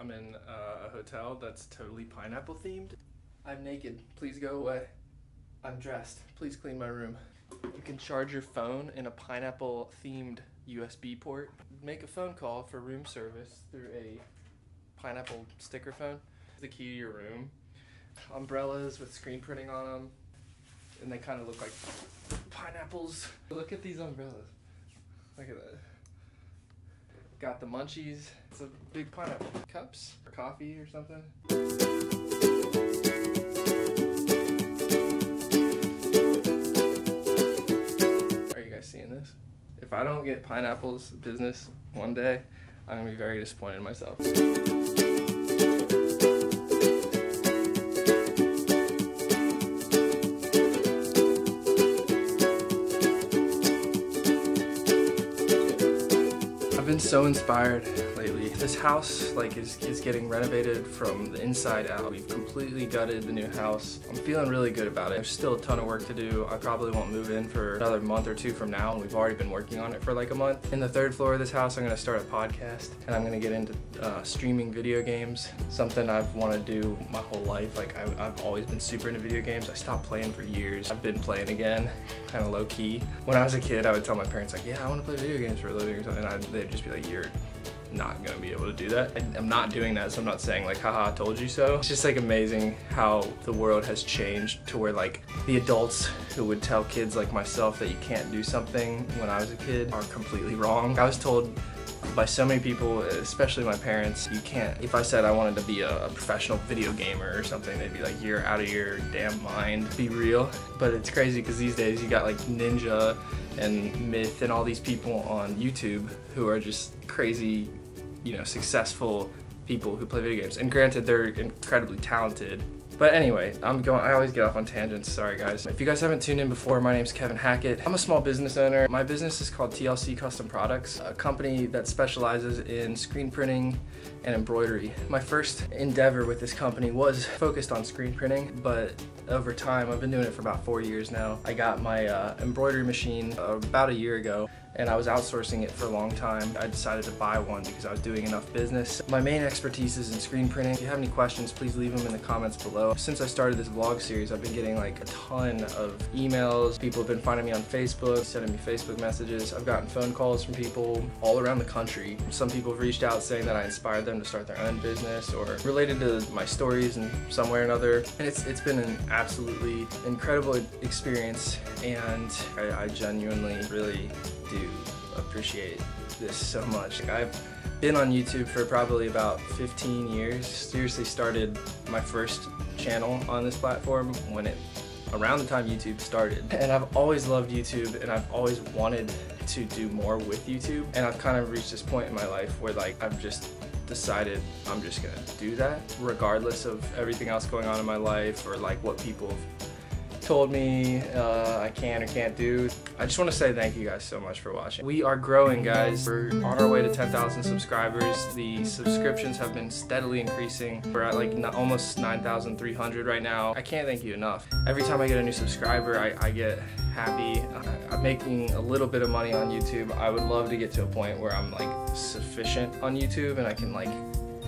I'm in a hotel that's totally pineapple themed. I'm naked. Please go away. I'm dressed. Please clean my room. You can charge your phone in a pineapple themed USB port. Make a phone call for room service through a pineapple sticker phone. The key to your room. Umbrellas with screen printing on them. And they kind of look like pineapples. Look at these umbrellas. Look at that. Got the munchies. It's a big pineapple. Cups for coffee or something. Are you guys seeing this? If I don't get Pineapple's business one day, I'm gonna be very disappointed in myself. I've been so inspired lately. This house is getting renovated from the inside out. We've completely gutted the new house. I'm feeling really good about it. There's still a ton of work to do. I probably won't move in for another month or two from now, and we've already been working on it for like a month. In the third floor of this house, I'm gonna start a podcast, and I'm gonna get into streaming video games, something I've wanted to do my whole life. Like I've always been super into video games. I stopped playing for years. I've been playing again, kind of low key. When I was a kid, I would tell my parents like, yeah, I want to play video games for a living or something, and they'd just be like, you're not gonna be able to do that. I'm not doing that, so I'm not saying like, haha, I told you so. It's just like amazing how the world has changed to where like the adults who would tell kids like myself that you can't do something when I was a kid are completely wrong. I was told by so many people, especially my parents, you can't. If I said I wanted to be a professional video gamer or something, they'd be like, you're out of your damn mind, be real. But it's crazy because these days you got like Ninja and Myth and all these people on YouTube who are just crazy, you know, successful people who play video games. And granted, they're incredibly talented. But anyway, I always get off on tangents, sorry guys. If you guys haven't tuned in before, my name's Kevin Hackett. I'm a small business owner. My business is called TLC Custom Products, a company that specializes in screen printing and embroidery. My first endeavor with this company was focused on screen printing, but over time, I've been doing it for about 4 years now. I got my embroidery machine about a year ago, and I was outsourcing it for a long time. I decided to buy one because I was doing enough business. My main expertise is in screen printing. If you have any questions, please leave them in the comments below. Since I started this vlog series, I've been getting like a ton of emails. People have been finding me on Facebook, sending me Facebook messages. I've gotten phone calls from people all around the country. Some people have reached out saying that I inspired them to start their own business or related to my stories in some way or another. And it's been an absolutely incredible experience, and I genuinely really do appreciate this so much. Like, I've been on YouTube for probably about 15 years. Seriously started my first channel on this platform around the time YouTube started. And I've always loved YouTube, and I've always wanted to do more with YouTube. And I've kind of reached this point in my life where like I've just decided I'm just gonna do that regardless of everything else going on in my life or like what people have told me I can or can't do. I just want to say thank you guys so much for watching. We are growing, guys. We're on our way to 10,000 subscribers. The subscriptions have been steadily increasing. We're at like almost 9,300 right now. I can't thank you enough. Every time I get a new subscriber, I get happy. I'm making a little bit of money on YouTube. I would love to get to a point where I'm like sufficient on YouTube and I can like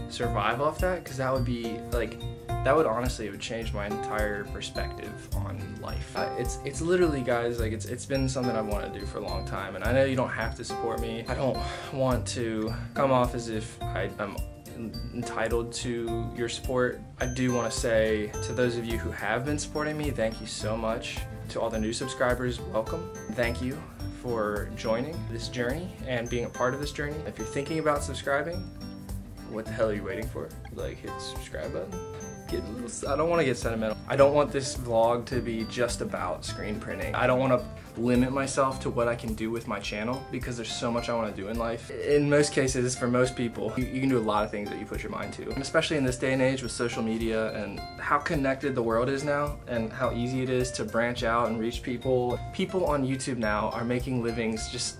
survive off that, because that would be like, that would honestly, it would change my entire perspective on life. It's literally, guys, like it's been something I've wanted to do for a long time, and I know you don't have to support me. I don't want to come off as if I'm entitled to your support. I do want to say to those of you who have been supporting me, thank you so much. To all the new subscribers, welcome. Thank you for joining this journey and being a part of this journey. If you're thinking about subscribing, what the hell are you waiting for? Like, hit the subscribe button. I don't want to get sentimental. I don't want this vlog to be just about screen printing. I don't want to limit myself to what I can do with my channel, because there's so much I want to do in life. In most cases, for most people, you can do a lot of things that you put your mind to. And especially in this day and age with social media and how connected the world is now and how easy it is to branch out and reach people. People on YouTube now are making livings just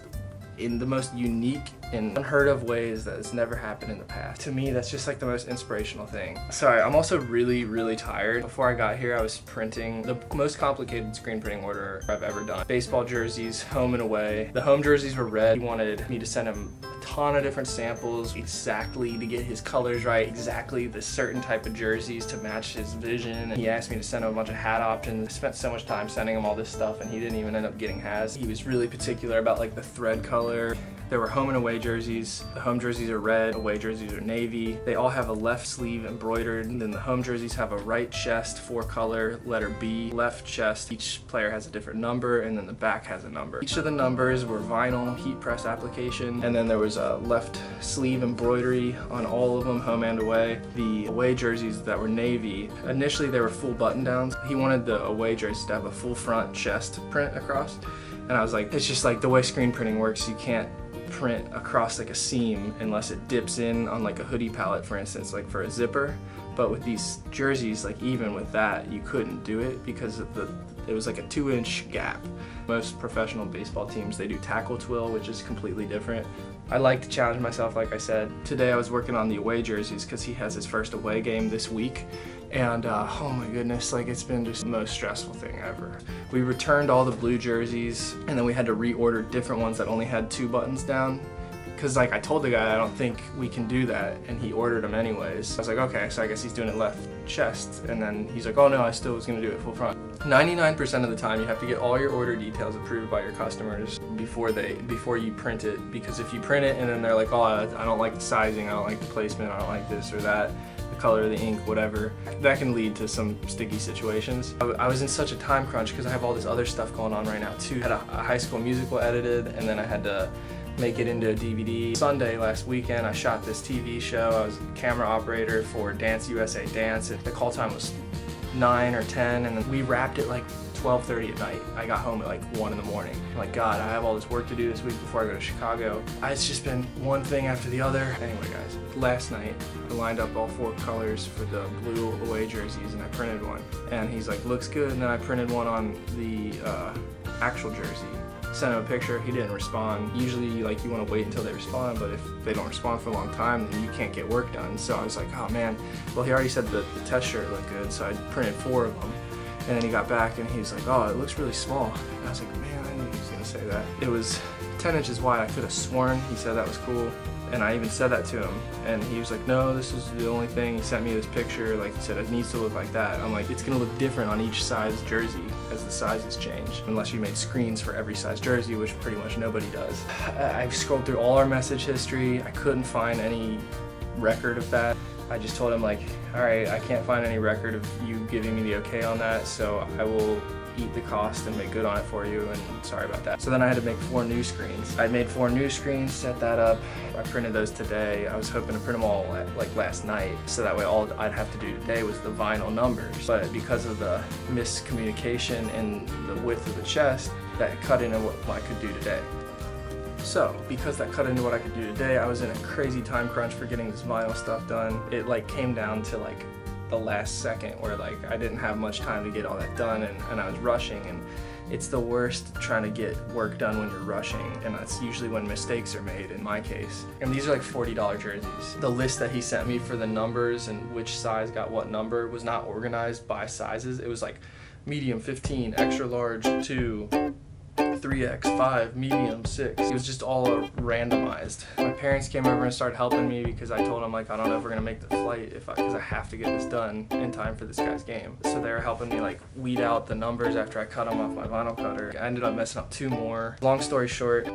in the most unique in unheard of ways that has never happened in the past. To me, that's just like the most inspirational thing. Sorry, I'm also really tired. Before I got here, I was printing the most complicated screen printing order I've ever done. Baseball jerseys, home and away. The home jerseys were red. He wanted me to send him a ton of different samples exactly to get his colors right, exactly the certain type of jerseys to match his vision. And he asked me to send him a bunch of hat options. I spent so much time sending him all this stuff and he didn't even end up getting hats. He was really particular about like the thread color. There were home and away jerseys. The home jerseys are red, away jerseys are navy. They all have a left sleeve embroidered, and then the home jerseys have a right chest, 4-color, letter B, left chest. Each player has a different number, and then the back has a number. Each of the numbers were vinyl heat press application, and then there was a left sleeve embroidery on all of them, home and away. The away jerseys that were navy, initially they were full button downs. He wanted the away jerseys to have a full front chest print across, and I was like, it's just like the way screen printing works, you can't print across like a seam unless it dips in on like a hoodie palette, for instance, like for a zipper. But with these jerseys, like even with that, you couldn't do it because of it was like a 2-inch gap. Most professional baseball teams, they do tackle twill, which is completely different. I like to challenge myself, like I said. Today I was working on the away jerseys because he has his first away game this week. And oh my goodness, like it's been just the most stressful thing ever. We returned all the blue jerseys and then we had to reorder different ones that only had 2 buttons down. Cause like I told the guy, I don't think we can do that, and he ordered them anyways. I was like, okay, so I guess he's doing it left chest. And then he's like, oh no, I still was gonna do it full front. 99% of the time you have to get all your order details approved by your customers before you print it. Because if you print it and then they're like, oh, I don't like the sizing, I don't like the placement, I don't like this or that, the color of the ink, whatever, that can lead to some sticky situations. I was in such a time crunch because I have all this other stuff going on right now too. I had a High School Musical edited, and then I had to make it into a DVD. Sunday last weekend I shot this TV show. I was a camera operator for Dance USA Dance. The call time was 9 or 10, and then we wrapped it like 12:30 at night. I got home at like 1 in the morning. I'm like, God, I have all this work to do this week before I go to Chicago. It's just been one thing after the other. Anyway guys, last night I lined up all 4 colors for the blue away jerseys and I printed one. And he's like, looks good, and then I printed one on the actual jersey. Sent him a picture, he didn't respond. Usually like you want to wait until they respond, but if they don't respond for a long time, then you can't get work done. So I was like, oh man, well he already said that the test shirt looked good, so I printed 4 of them. And then he got back and he was like, oh, it looks really small. And I was like, man, I knew he was gonna say that. It was 10 inches wide. I could have sworn he said that was cool. And I even said that to him. And he was like, no, this is the only thing. He sent me this picture. Like he said, it needs to look like that. I'm like, it's gonna look different on each size jersey as the sizes change. Unless you made screens for every size jersey, which pretty much nobody does. I scrolled through all our message history. I couldn't find any record of that. I just told him like, all right, I can't find any record of you giving me the okay on that, so I will eat the cost and make good on it for you, and sorry about that. So then I had to make 4 new screens. I made 4 new screens, set that up. I printed those today. I was hoping to print them all like last night, so that way all I'd have to do today was the vinyl numbers. But because of the miscommunication in the width of the chest, that cut into what I could do today. So, because that cut into what I could do today, I was in a crazy time crunch for getting this vinyl stuff done. It like came down to like the last second where like I didn't have much time to get all that done, and I was rushing, and it's the worst trying to get work done when you're rushing, and that's usually when mistakes are made in my case. And these are like $40 jerseys. The list that he sent me for the numbers and which size got what number was not organized by sizes. It was like medium 15, extra large 2, 3X, 5, medium, 6. It was just all randomized. My parents came over and started helping me because I told them like, I don't know if we're gonna make the flight because I have to get this done in time for this guy's game. So they were helping me like weed out the numbers after I cut them off my vinyl cutter. I ended up messing up 2 more. Long story short,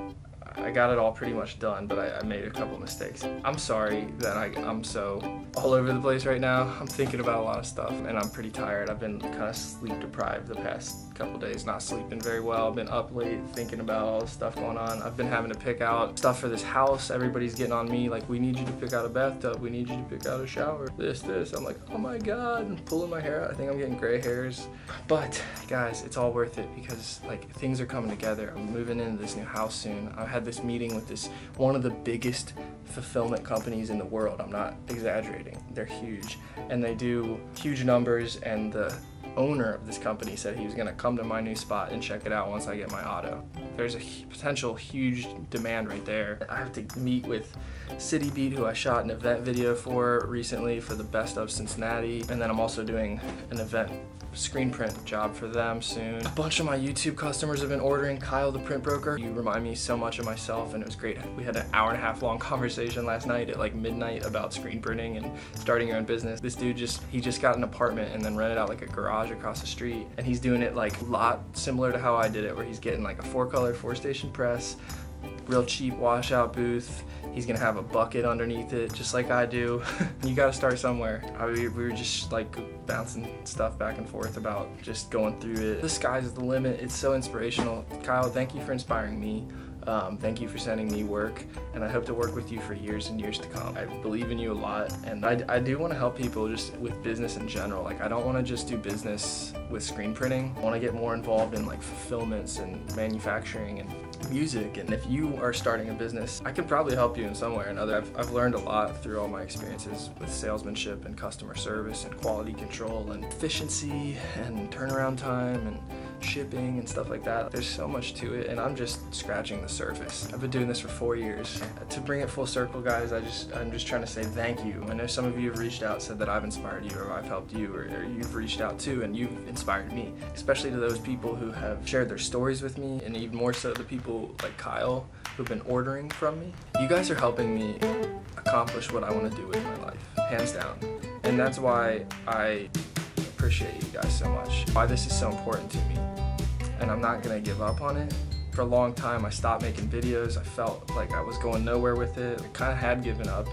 I got it all pretty much done, but I made a couple mistakes. I'm sorry that I'm so all over the place right now. I'm thinking about a lot of stuff, and I'm pretty tired. I've been kind of sleep deprived the past couple days, not sleeping very well. I've been up late thinking about all the stuff going on. I've been having to pick out stuff for this house. Everybody's getting on me, like, we need you to pick out a bathtub, we need you to pick out a shower, this. I'm like, oh my God, I'm pulling my hair out. I think I'm getting gray hairs. But guys, it's all worth it because like things are coming together. I'm moving into this new house soon. I had this meeting with one of the biggest fulfillment companies in the world. I'm not exaggerating. They're huge, and they do huge numbers, and the owner of this company said he was gonna come to my new spot and check it out once I get my auto. There's a potential huge demand right there. I have to meet with City Beat, who I shot an event video for recently for the Best of Cincinnati, and then I'm also doing an event screen print job for them soon. A bunch of my YouTube customers have been ordering. Kyle the print broker, you remind me so much of myself, and it was great. We had an hour-and-a-half long conversation last night at like midnight about screen printing and starting your own business. This dude he just got an apartment and then rented out like a garage across the street, and he's doing it like a lot similar to how I did it, where he's getting like a 4-color 4-station press, real cheap washout booth. He's gonna have a bucket underneath it, just like I do. You gotta start somewhere. We were just like bouncing stuff back and forth about just going through it. The sky's the limit. It's so inspirational. Kyle, thank you for inspiring me. Thank you for sending me work, and I hope to work with you for years and years to come. I believe in you a lot, and I do want to help people just with business in general. Like, I don't want to just do business with screen printing. I want to get more involved in like fulfillments and manufacturing and music. And if you are starting a business, I can probably help you in some way or another. I've learned a lot through all my experiences with salesmanship and customer service and quality control and efficiency and turnaround time and shipping and stuff like that. There's so much to it, and I'm just scratching the surface. I've been doing this for 4 years. To bring it full circle, guys, I'm just trying to say thank you. I know some of you have reached out, said that I've inspired you, or I've helped you, or you've reached out too, and you've inspired me. Especially to those people who have shared their stories with me, and even more so the people like Kyle who've been ordering from me. You guys are helping me accomplish what I want to do with my life, hands down. And that's why I appreciate you guys so much, why this is so important to me, and I'm not gonna give up on it. For a long time I stopped making videos. I felt like I was going nowhere with it. I kind of had given up,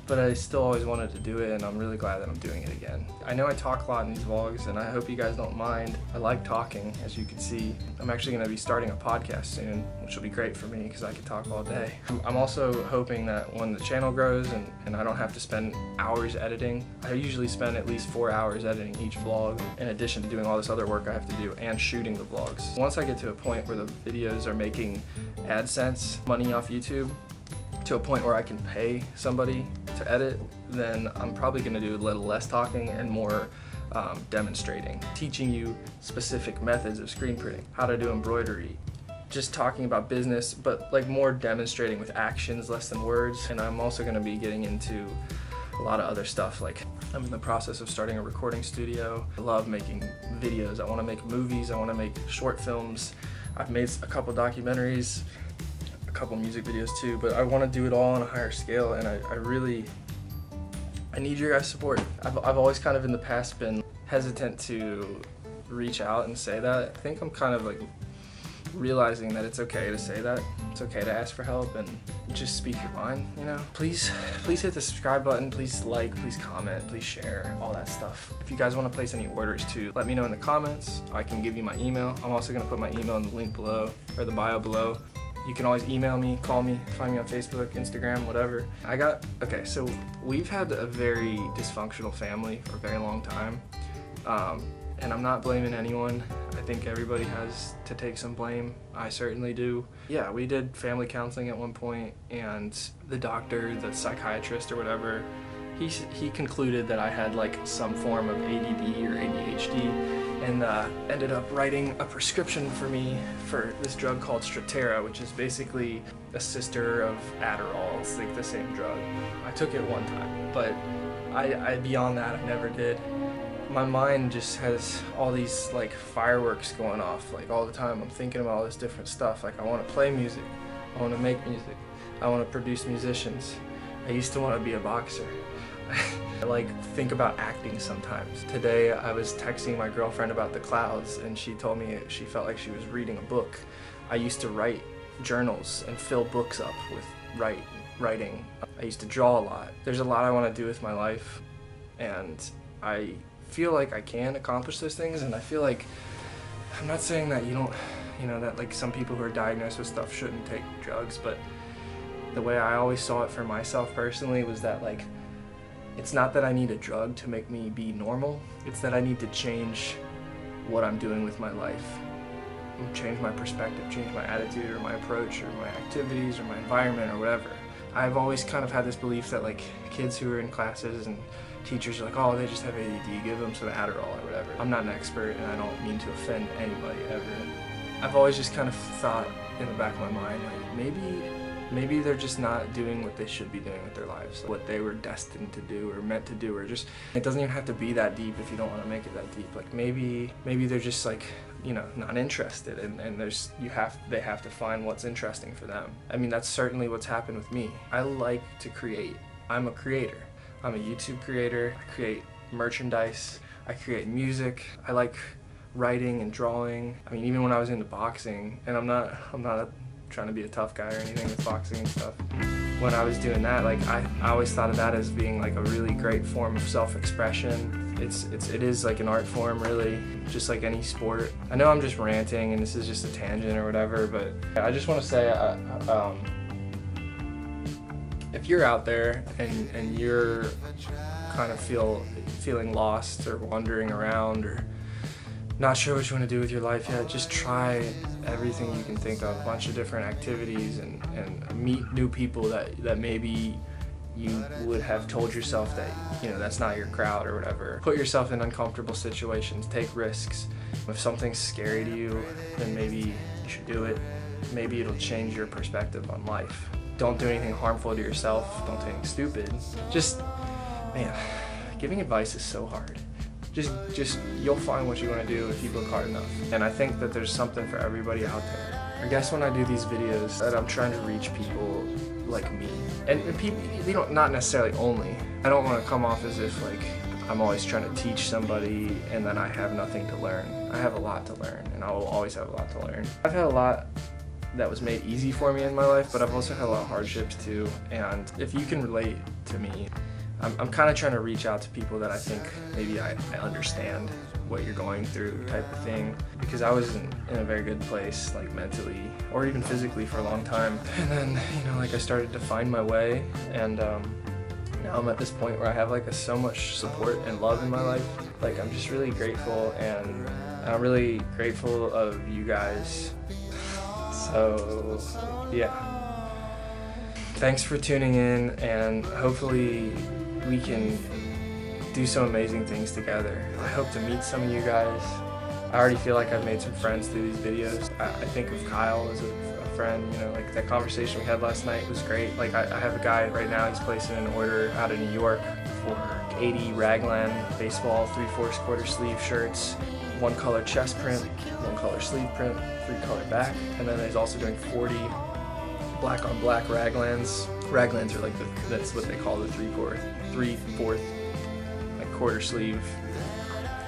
but I still always wanted to do it, and I'm really glad that I'm doing it again. I know I talk a lot in these vlogs, and I hope you guys don't mind. I like talking, as you can see. I'm actually going to be starting a podcast soon, which will be great for me because I can talk all day. I'm also hoping that when the channel grows and I don't have to spend hours editing, I usually spend at least 4 hours editing each vlog, in addition to doing all this other work I have to do and shooting the vlogs. Once I get to a point where the videos are making AdSense money off YouTube, to a point where I can pay somebody to edit, then I'm probably going to do a little less talking and more demonstrating, teaching you specific methods of screen printing, how to do embroidery, just talking about business, but like more demonstrating with actions, less than words. And I'm also going to be getting into a lot of other stuff. Like, I'm in the process of starting a recording studio. I love making videos. I want to make movies. I want to make short films. I've made a couple documentaries, a couple music videos too, but I want to do it all on a higher scale, and I need your guys' support. I've always kind of in the past been hesitant to reach out and say that. I think I'm kind of like realizing that it's okay to say that. It's okay to ask for help and just speak your mind, you know? Please hit the subscribe button, please like, please comment, please share, all that stuff. If you guys want to place any orders too, let me know in the comments. I can give you my email. I'm also going to put my email in the link below, or the bio below. You can always email me, call me, find me on Facebook, Instagram, whatever. Okay, so we've had a very dysfunctional family for a very long time, and I'm not blaming anyone. I think everybody has to take some blame. I certainly do. Yeah, we did family counseling at one point, and the doctor, the psychiatrist or whatever, he concluded that I had like some form of ADD or ADHD, and ended up writing a prescription for me for this drug called Strattera, which is basically a sister of Adderall. It's like the same drug. I took it one time, but beyond that, I never did. My mind just has all these like fireworks going off like all the time. I'm thinking about all this different stuff. Like, I want to play music, I want to make music, I want to produce musicians. I used to want to be a boxer. I like think about acting sometimes. Today I was texting my girlfriend about the clouds, and she told me she felt like she was reading a book. I used to write journals and fill books up with writing. I used to draw a lot. There's a lot I want to do with my life, and I feel like I can accomplish those things. And I feel like, I'm not saying that that like some people who are diagnosed with stuff shouldn't take drugs, but the way I always saw it for myself personally was that like, it's not that I need a drug to make me be normal, it's that I need to change what I'm doing with my life. Change my perspective, change my attitude or my approach or my activities or my environment or whatever. I've always kind of had this belief that like kids who are in classes and teachers are like, oh, they just have ADD, give them some Adderall or whatever. I'm not an expert and I don't mean to offend anybody ever. I've always just kind of thought in the back of my mind, like maybe they're just not doing what they should be doing with their lives, like what they were destined to do or meant to do, or just, it doesn't even have to be that deep if you don't want to make it that deep. Like maybe they're just like, you know, not interested, and they have to find what's interesting for them. I mean, that's certainly what's happened with me. I like to create. I'm a creator. I'm a YouTube creator. I create merchandise. I create music. I like writing and drawing. I mean, even when I was into boxing, and I'm not trying to be a tough guy or anything with boxing and stuff. When I was doing that, like I always thought of that as being like a really great form of self-expression. It is like an art form, really, just like any sport. I know I'm just ranting and this is just a tangent or whatever, but I just want to say, if you're out there and you're kind of feeling lost or wandering around or not sure what you want to do with your life yet, just try everything you can think of, a bunch of different activities, and meet new people that maybe you would have told yourself that, you know, that's not your crowd or whatever. Put yourself in uncomfortable situations, take risks. If something's scary to you, then maybe you should do it. Maybe it'll change your perspective on life. Don't do anything harmful to yourself, don't do anything stupid. Just, man, giving advice is so hard. Just you'll find what you want to do if you look hard enough. And I think that there's something for everybody out there. I guess when I do these videos, that I'm trying to reach people like me. And people, you know, not necessarily only. I don't want to come off as if like I'm always trying to teach somebody and then I have nothing to learn. I have a lot to learn, and I will always have a lot to learn. I've had a lot that was made easy for me in my life, but I've also had a lot of hardships too. And if you can relate to me, I'm kind of trying to reach out to people that I think maybe I understand what you're going through type of thing, because I was in a very good place, like mentally or even physically, for a long time. And then, you know, like I started to find my way, and now I'm at this point where I have like so much support and love in my life. Like I'm just really grateful, and I'm really grateful of you guys. So yeah, thanks for tuning in, and hopefully we can do some amazing things together. I hope to meet some of you guys. I already feel like I've made some friends through these videos. I think of Kyle as a friend, you know, like that conversation we had last night was great. Like I have a guy right now, he's placing an order out of New York for 80 Raglan baseball 3/4 quarter sleeve shirts, 1 color chest print, 1 color sleeve print, 3 color back, and then he's also doing 40 black on black Raglans. Raglans are like that's what they call the 3/4 like quarter sleeve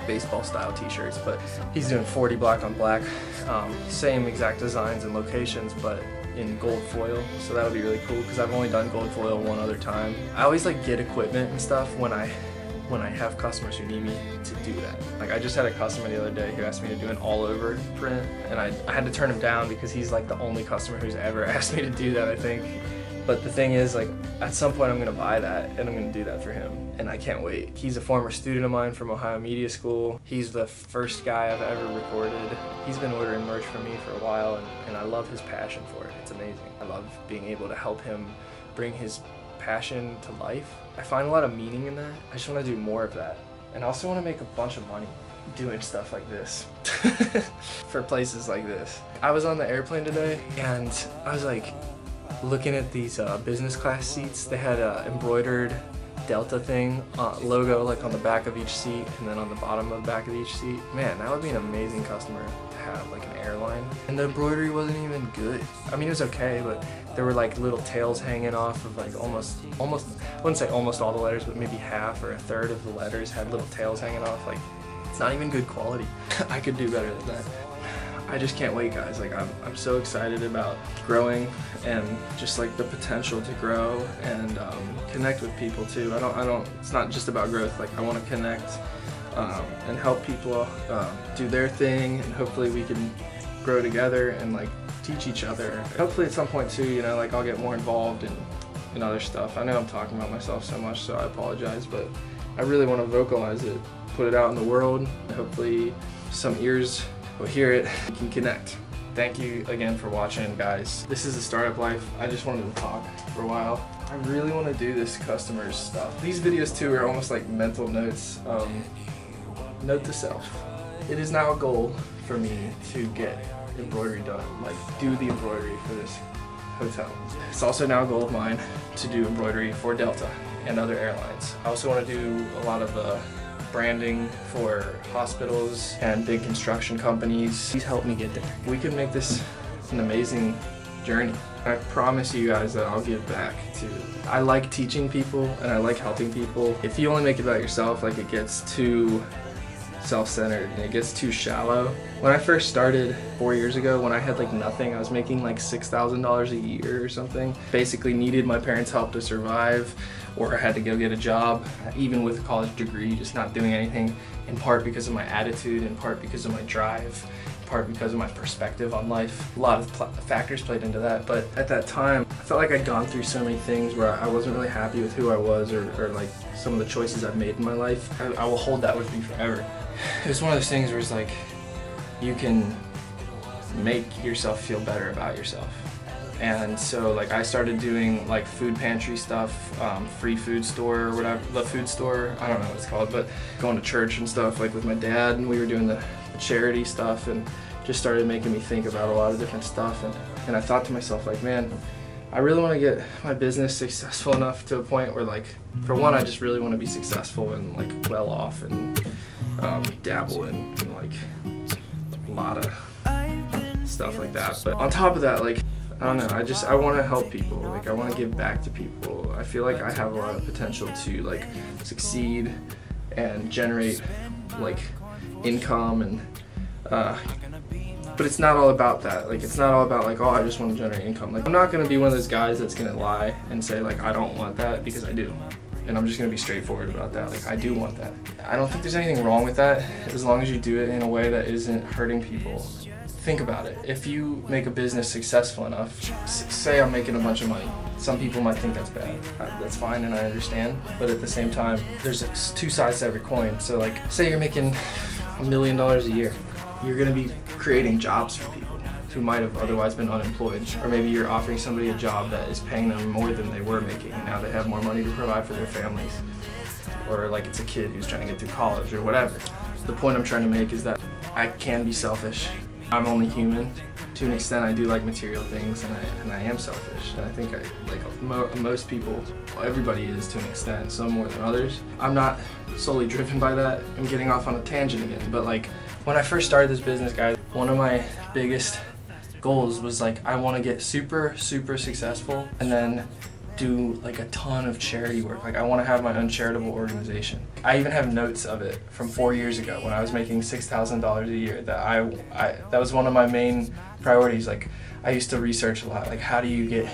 baseball style t-shirts, but he's doing 40 black on black, same exact designs and locations, but in gold foil. So that'll be really cool, because I've only done gold foil one other time. I always like get equipment and stuff when I have customers who need me to do that. Like I just had a customer the other day who asked me to do an all over print, and I had to turn him down because he's like the only customer who's ever asked me to do that, I think. But the thing is, like, at some point I'm gonna buy that and I'm gonna do that for him, and I can't wait. He's a former student of mine from Ohio Media School. He's the first guy I've ever recorded. He's been ordering merch from me for a while, and I love his passion for it. It's amazing. I love being able to help him bring his passion to life. I find a lot of meaning in that. I just want to do more of that, and I also want to make a bunch of money doing stuff like this for places like this. I was on the airplane today, and I was like looking at these business class seats. They had a embroidered Delta thing logo like on the back of each seat, and then on the bottom of the back of each seat. Man, that would be an amazing customer to have, like an airline. And the embroidery wasn't even good. I mean, it was okay, but there were like little tails hanging off of like almost, I wouldn't say almost all the letters, but maybe half or a third of the letters had little tails hanging off. Like, it's not even good quality. I could do better than that. I just can't wait, guys. Like I'm so excited about growing, and just like the potential to grow and connect with people too. It's not just about growth. Like I want to connect and help people do their thing, and hopefully we can grow together and like teach each other. Hopefully at some point too, you know, like I'll get more involved in other stuff. I know I'm talking about myself so much, so I apologize, but I really want to vocalize it, put it out in the world, and hopefully some ears will hear it and can connect. Thank you again for watching, guys. This is the startup life. I just wanted to talk for a while. I really want to do this customer stuff. These videos too are almost like mental notes. Note to self. It is now a goal for me to get embroidery done, like do the embroidery for this hotel. It's also now a goal of mine to do embroidery for Delta and other airlines. I also want to do a lot of the branding for hospitals and big construction companies. Please help me get there. We can make this an amazing journey. I promise you guys that I'll give back to. I like teaching people and I like helping people. If you only make it about yourself, like, it gets too self-centered and it gets too shallow. When I first started 4 years ago, when I had like nothing, I was making like $6,000 a year or something. Basically needed my parents' help to survive, or I had to go get a job, even with a college degree, just not doing anything, in part because of my attitude, in part because of my drive, in part because of my perspective on life. A lot of factors played into that, but at that time, I felt like I'd gone through so many things where I wasn't really happy with who I was, or like some of the choices I've made in my life. I will hold that with me forever. It was one of those things where it's like, you can make yourself feel better about yourself. And so like I started doing like food pantry stuff, free food store or whatever, the food store, I don't know what it's called, but going to church and stuff like with my dad, and we were doing the charity stuff, and just started making me think about a lot of different stuff. And I thought to myself, like, man, I really want to get my business successful enough to a point where, like, for one, I just really want to be successful and like well off and dabble in like a lot of stuff like that. But on top of that, like, I don't know, I want to help people. Like, I want to give back to people. I feel like I have a lot of potential to like succeed and generate like income, and but it's not all about that. Like, it's not all about like, oh, I just want to generate income. Like, I'm not going to be one of those guys that's going to lie and say like I don't want that, because I do. And I'm just going to be straightforward about that. Like, I do want that. I don't think there's anything wrong with that, as long as you do it in a way that isn't hurting people. Think about it. If you make a business successful enough, say I'm making a bunch of money. Some people might think that's bad. That's fine, and I understand. But at the same time, there's two sides to every coin. So like, say you're making $1 million a year. You're going to be creating jobs for people who might have otherwise been unemployed. Or maybe you're offering somebody a job that is paying them more than they were making, and now they have more money to provide for their families. Or like it's a kid who's trying to get through college or whatever. The point I'm trying to make is that I can be selfish. I'm only human. To an extent, I do like material things, and I am selfish. And I think most people, well, everybody is to an extent, some more than others. I'm not solely driven by that. I'm getting off on a tangent again, but like, when I first started this business, guys, one of my biggest goals was like, I want to get super successful and then do like a ton of charity work. Like, I want to have my own charitable organization. I even have notes of it from 4 years ago when I was making $6,000 a year, that that was one of my main priorities. Like, I used to research a lot, like, how do you get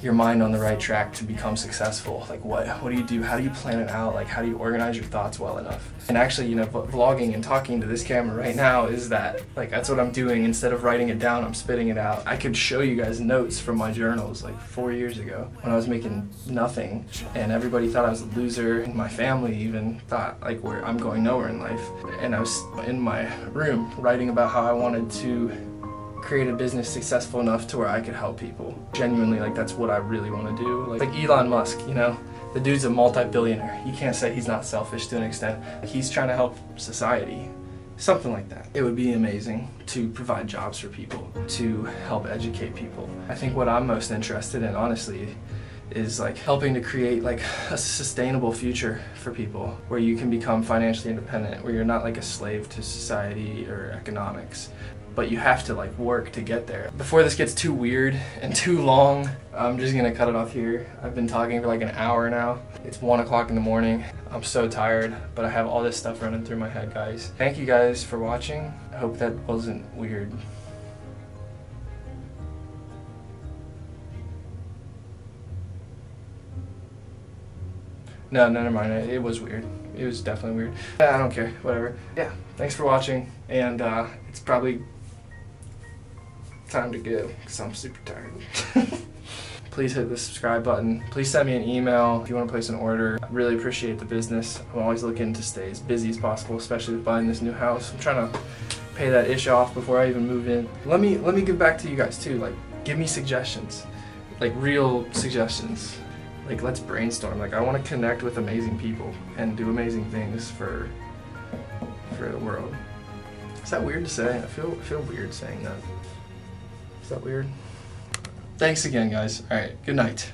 your mind on the right track to become successful? Like, what do you do? How do you plan it out? Like, how do you organize your thoughts well enough? And actually, you know, vlogging and talking to this camera right now is that. Like, that's what I'm doing. Instead of writing it down, I'm spitting it out. I could show you guys notes from my journals like 4 years ago when I was making nothing, and everybody thought I was a loser, and my family even thought like I'm going nowhere in life. And I was in my room writing about how I wanted to create a business successful enough to where I could help people. Genuinely, like, that's what I really want to do. Like Elon Musk, you know, the dude's a multi-billionaire. You can't say he's not selfish to an extent. He's trying to help society. Something like that. It would be amazing to provide jobs for people, to help educate people. I think what I'm most interested in, honestly, is like helping to create like a sustainable future for people, where you can become financially independent, where you're not like a slave to society or economics, but you have to like work to get there. Before this gets too weird and too long, I'm just gonna cut it off here. I've been talking for like an hour now. It's 1 o'clock in the morning. I'm so tired, but I have all this stuff running through my head, guys. Thank you guys for watching. I hope that wasn't weird. No, never mind. It was weird. It was definitely weird. I don't care. Whatever. Yeah. Thanks for watching, and it's probably time to go because I'm super tired. Please hit the subscribe button. Please send me an email if you want to place an order. I really appreciate the business. I'm always looking to stay as busy as possible, especially with buying this new house. I'm trying to pay that ish off before I even move in. Let me give back to you guys too. Like, give me suggestions, like real suggestions. like, let's brainstorm. Like, I want to connect with amazing people and do amazing things for the world. Is that weird to say? I feel weird saying that. Is that weird? Thanks again, guys. All right, good night.